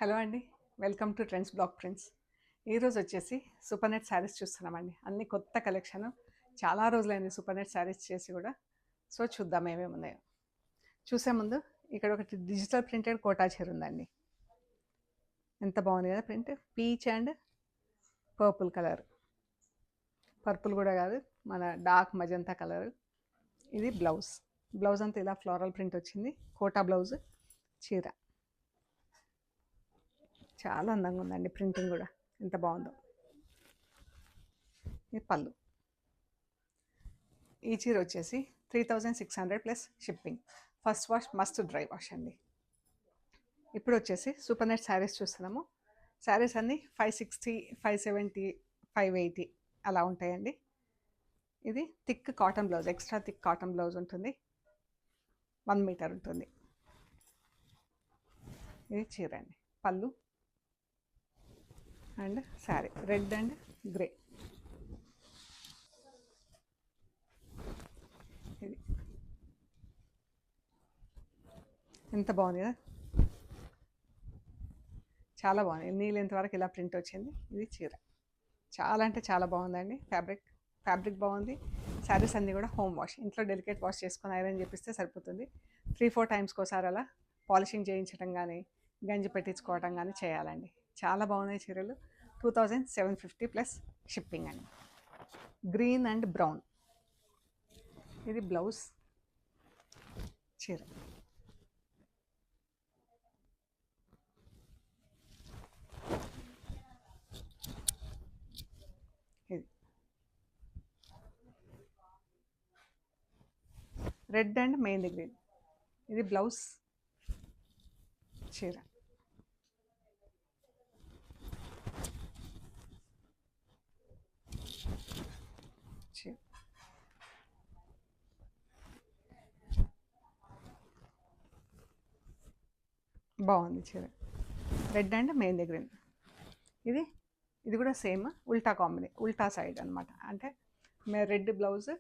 Hello అండి. Welcome to trends block prints. ఈరోజు వచ్చేసి సూపర్ నెట్ శారీస్ చూస్తున్నామండి. అన్ని కొత్త కలెక్షన్. చాలా రోజులైంది సూపర్ నెట్ శారీస్ చేసి కూడా. సో చూద్దాం ఏమేమి ఉన్నాయో. చూసే ముందు ఇక్కడ ఒకటి డిజిటల్ ప్రింటెడ్ కోటా చీర ఉందండి. ఎంత బాగుంది కదా print. Peach and purple colour. Purple కూడా కాదు, మన డార్క్ మజంతా కలర్. ఇది బ్లౌజ్. బ్లౌజ్ అంతా ఇలా ఫ్లోరల్ ప్రింట్ వచ్చింది. కోటా బ్లౌజ్. చీర చాలా అందంగా ఉందండి. ప్రింటింగ్ కూడా ఎంత బాగుందో. ఇది పళ్ళు. ఈ చీర వచ్చేసి 3600 plus shipping. First wash must dry wash అండి. ఇప్పుడు వచ్చేసి సూపర్ నెట్ శారీస్ చూస్తున్నాము. శారీస్ అన్నీ 560, 570, 580 అలా ఉంటాయండి. ఇది thick cotton blouse, extra thick cotton blouse ఉంటుంది. 1 మీటర్ ఉంటుంది. ఇది చీర అండి. పళ్ళు and sari red and grey. ఇది ఎంత బాగుంది కదా, చాలా బాగుంది. నీళ్ళెంత వరకు ఇలా ప్రింట్ వచ్చింది. ఇది చీర చాలా అంటే చాలా బాగుందండి. ఫ్యాబ్రిక్ బాగుంది. శారీస్ అన్నీ కూడా హోమ్ వాష్, ఇంట్లో డెలికేట్ వాష్ చేసుకొని ఐరన్ చేపిస్తే సరిపోతుంది. 3-4 టైమ్స్కి ఒకసారి అలా పాలిషింగ్ చేయించడం కానీ గంజి పెట్టించుకోవడం కానీ చేయాలండి. చాలా బాగున్నాయి చీరలు. 2750 ప్లస్ షిప్పింగ్ అండి. Green and brown. ఇది బ్లౌజ్. చీర ఇది రెడ్ అండ్ మెహందీ గ్రీన్. ఇది బ్లౌజ్. చీర చీర బాగుంది చీర. Red and mehndi green. ఇది కూడా సేమ్ ఉల్టా సైడ్ అనమాట. అంటే red blouse,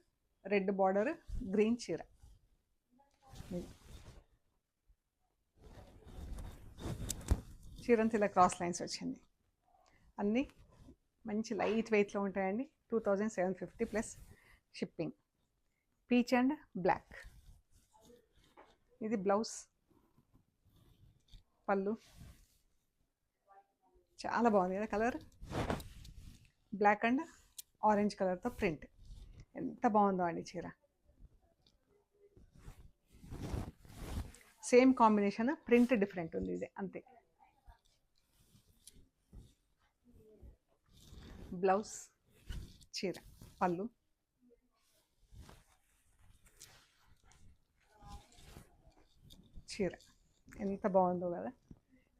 red border, green చీర. చీరంతా ఇలా క్రాస్ లైన్స్ వచ్చింది. అన్నీ మంచి లైట్ వెయిట్లో ఉంటాయండి. 2750 plus shipping. Peach and black. ఇది బ్లౌజ్. పళ్ళు చాలా బాగుంది కదా కలర్. బ్లాక్ అండ్ ఆరెంజ్ కలర్తో ప్రింట్. ఎంత బాగుందో అండి చీర. సేమ్ కాంబినేషన్, ప్రింట్ డిఫరెంట్ ఉంది. ఇది అంతే. బ్లౌజ్. చీర పళ్ళు. చీర ఎంత బాగుందో కదా.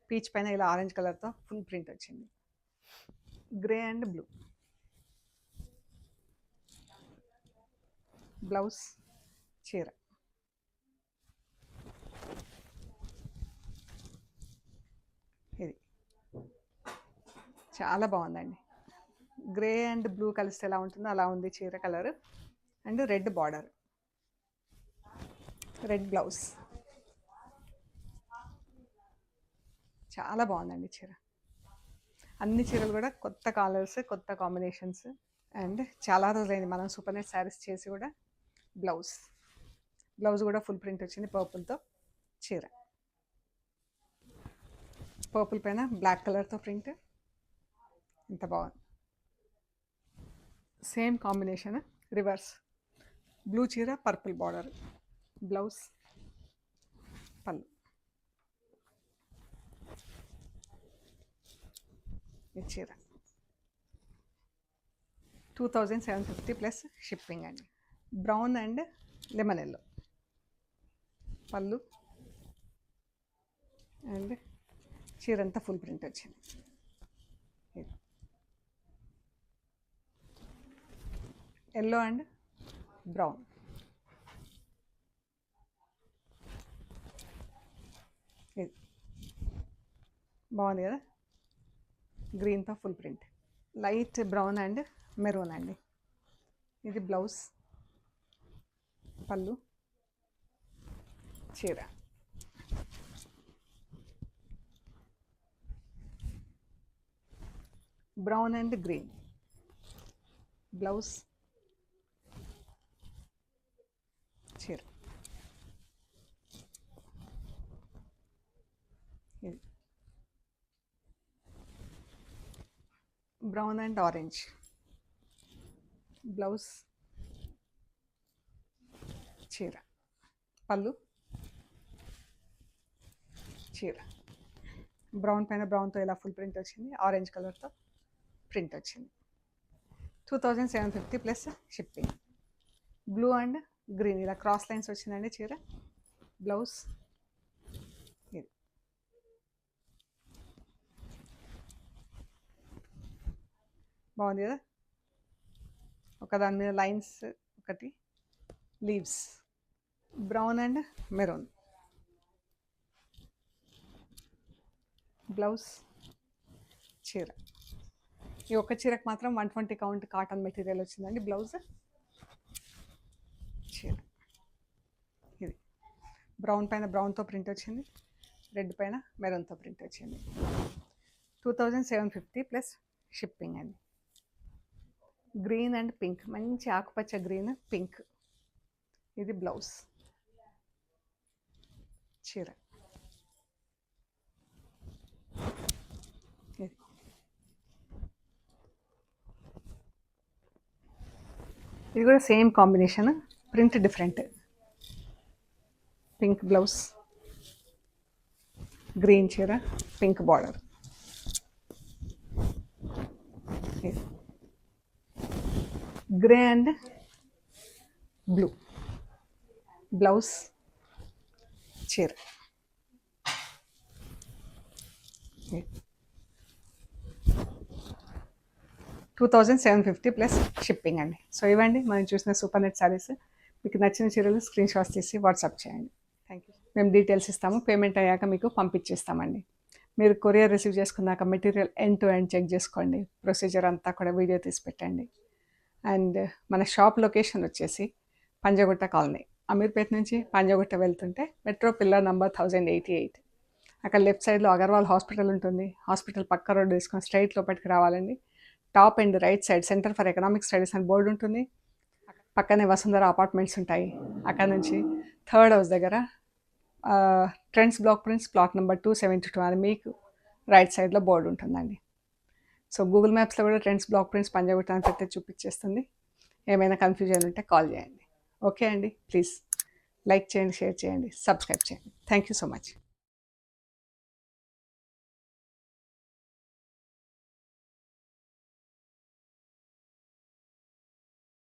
పీచ్ పైన ఇలా ఆరెంజ్ కలర్తో ఫుల్ ప్రింట్ వచ్చింది. Grey and blue. బ్లౌజ్. చీర ఇది చాలా బాగుందండి. గ్రే అండ్ బ్లూ కలిస్తే ఎలా ఉంటుందో అలా ఉంది చీర colour. And red border, red blouse. చాలా బాగుందండి చీర. అన్ని చీరలు కూడా కొత్త కలర్స్, కొత్త కాంబినేషన్స్. అండ్ చాలా రోజులైంది మనం సూపర్ నెట్ శారీస్ చేసి కూడా. బ్లౌజ్ కూడా ఫుల్ ప్రింట్ వచ్చింది పర్పుల్తో. చీర పర్పుల్ పైన బ్లాక్ కలర్తో ప్రింట్. ఎంత బాగుంది. Same combination reverse. బ్లూ చీర, పర్పుల్ బార్డర్. బ్లౌజ్. పళ్ళు. ఈ చీర 2750 ప్లస్ షిప్పింగ్ అండి. Brown and lemon yellow. పళ్ళు అండ్ చీర అంతా ఫుల్ ప్రింట్ వచ్చింది. Yellow and brown. ఇది బాగుంది కదా. గ్రీన్తో full print. Light brown and maroon అండి. ఇది బ్లౌజ్. పళ్ళు. చీర బ్రౌన్ అండ్ గ్రీన్. బ్లౌజ్ చీర. ఇది బ్రౌన్ అండ్ ఆరెంజ్. బ్లౌజ్ చీర. పళ్ళు చీర. బ్రౌన్ పైన బ్రౌన్తో ఇలా ఫుల్ ప్రింట్ వచ్చింది, ఆరెంజ్ కలర్తో ప్రింట్ వచ్చింది. 2750 plus shipping. Blue and green ఇలా క్రాస్ లైన్స్ వచ్చిందండి చీర. బ్లౌజ్ ఇది. బాగుంది కదా, ఒక దాని మీద లైన్స్, ఒకటి leaves. Brown and maroon. Blouse చీర. ఈ ఒక్క చీరకు మాత్రం 120 కౌంట్ కాటన్ మెటీరియల్ వచ్చిందండి. బ్లౌజ్ చీర. ఇది బ్రౌన్ పైన బ్రౌన్తో ప్రింట్ వచ్చింది, రెడ్ పైన మెరూన్తో ప్రింట్ వచ్చింది. 2750 ప్లస్ షిప్పింగ్ అండి. గ్రీన్ అండ్ పింక్, మంచి ఆకుపచ్చ గ్రీన్ పింక్. ఇది బ్లౌజ్ చీర. ఇది కూడా same combination, print different. Pink blouse, green చీర, pink border. Grey and blue. Blouse చీర. 2750 ప్లస్ షిప్పింగ్ అండి. సో ఇవ్వండి మనం చూసిన సూపర్ నెట్ శారీస్. మీకు నచ్చిన చీరలు స్క్రీన్ షాట్స్ తీసి వాట్సాప్ చేయండి. Thank you. మేము డీటెయిల్స్ ఇస్తాము, పేమెంట్ అయ్యాక మీకు పంపించేస్తామండి. మీరు కొరియర్ రిసీవ్ చేసుకున్నాక material end to end check చేసుకోండి, ప్రొసీజర్ అంతా కూడా వీడియో తీసి పెట్టండి. అండ్ మన షాప్ లొకేషన్ వచ్చేసి పంజగుట్ట కాలనీ, అమీర్పేట నుంచి పంజగుట్ట వెళ్తుంటే మెట్రో పిల్లర్ నంబర్ 1088. అక్కడ లెఫ్ట్ సైడ్లో అగర్వాల్ హాస్పిటల్ ఉంటుంది. హాస్పిటల్ పక్క రోడ్డు తీసుకొని స్ట్రైట్ లోపలికి రావాలండి. Top and right side centre for economic studies అని బోర్డు ఉంటుంది. పక్కనే వసుంధర అపార్ట్మెంట్స్ ఉంటాయి. అక్కడ నుంచి థర్డ్ హౌస్ దగ్గర trends block prints plot number 272 అని మీకు రైట్ సైడ్లో బోర్డు ఉంటుందండి. సో గూగుల్ మ్యాప్స్లో కూడా ట్రెండ్స్ బ్లాక్ ప్రింట్స్ పంజగుట్ట అని పెట్టి చూపించేస్తుంది. ఏమైనా కన్ఫ్యూజన్ ఉంటే కాల్ చేయండి. ఓకే అండి, ప్లీజ్ లైక్ చేయండి, షేర్ చేయండి, సబ్స్క్రైబ్ చేయండి. Thank you so much.